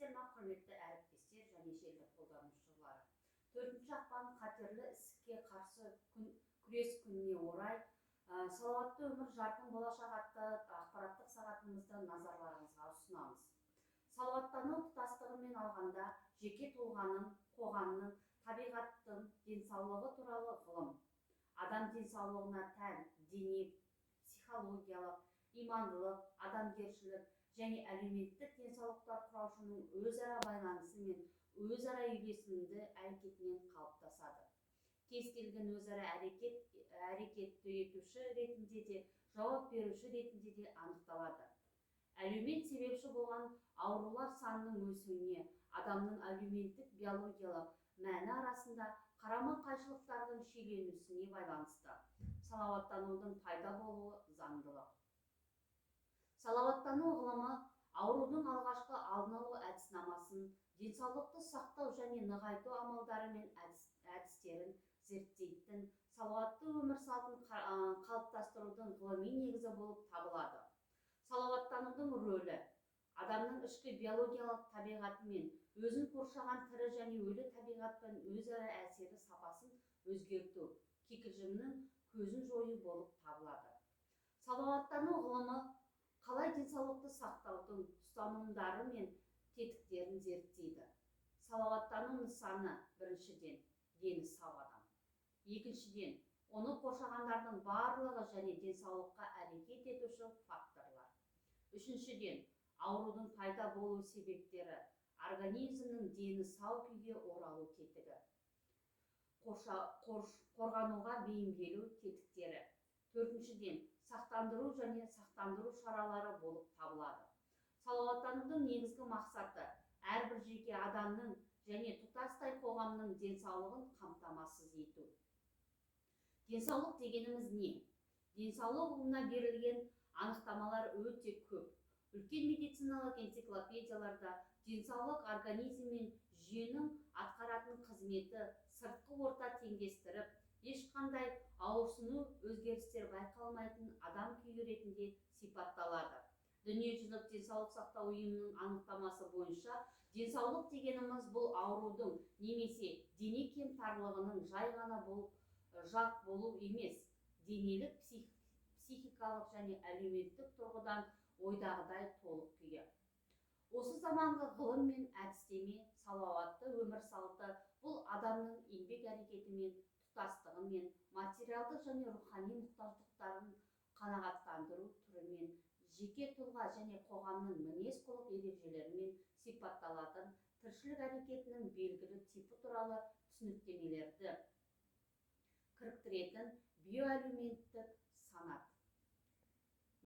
сәлеметсіздер ма, құрметті әріптестер және желі қолданушылары. 4 ақпан қатерлі ісікке қарсы күрес күніне орай салауатты өмір жарқын болашақ атты ақпараттық сағатымызды назарларыңызға ұсынамыз. Салауаттану тұтастығымен алғанда жеке тұлғаның, қоғамның, табиғаттың денсаулығы туралы ғылым, адам денсаулығына тән дене, психологиялық, имандылық, адамгершілік және әлеуметтік денсаулықтар құраушының өзара байланысы мен өзара үйлесімді әрекетінен қалыптасады. Кез келген өзара әрекетті етуші ретінде де, жауап беруші ретінде де анықталады. Әлеумет себепші болған аурулар санының өсуіне, адамның әлеуметтік биологиялық мәні арасында қарама-қайшылықтардың шиеленісіне байланысты. Салауаттанудың пайда болуы заңдылық. Салауаттану ғылымы аурудың алғашқы алдын алу әдіснамасын, денсаулықты сақтау және нығайту амалдары мен әдістерін зерттейтін, салауатты өмір салтын қалыптастырудың ғылыми негізі болып табылады. Салауаттанудың рөлі адамның ішкі биологиялық табиғаты мен өзін қоршаған тірі және өлі табиғатпен өзара әсері сапасын өзгерту, кикілжіңнің көзін жою болып табылады. Салауаттану ғылымы қалай денсаулықты сақтаудың ұстанымдары мен тетіктерін зерттейді. Салауаттану нысаны: біріншіден, дені сау адам. Екіншіден, оны қоршағандардың барлығы және денсаулыққа әрекет етуші факторлар. Үшіншіден, аурудың пайда болу себептері, организмнің дені сау күйге оралу тетігі, қорғануға бейімделу тетіктері. Төртіншіден, сақтандыру және сақтандыру шаралары болып табылады. Салауаттанудың негізгі мақсаты әрбір жеке адамның және тұтастай қоғамның денсаулығын қамтамасыз ету. Денсаулық дегеніміз не? Денсаулық ұғымына берілген анықтамалар өте көп. Үлкен медициналық энциклопедияларда денсаулық организм мен жүйенің атқаратын қызметі сыртқы орта теңдестіріп, ешқандай ауырсыну өзгерістер байқалмайтын адам күйі ретінде сипатталады. Дүниежүзілік денсаулық сақтау ұйымының анықтамасы бойынша, денсаулық дегеніміз бұл аурудың немесе дене кемтарлығының жай ғана жат болу емес, денелік, психикалық және әлеуметтік тұрғыдан ойдағыдай толық күйі. Осы заманғы ғылым мен әдістеме, салауатты өмір салты бұл адамның еңбек әрекетімен, тұтастығымен, материалдық және рухани мұқтаждықтарын қанағаттандыру түрімен, жеке тұлға және қоғамның мінез-құлық ережелерімен сипатталатын тіршілік әрекетінің белгілі типі туралы түсініктемелерді кіріктіретін биоәлеуметтік санат.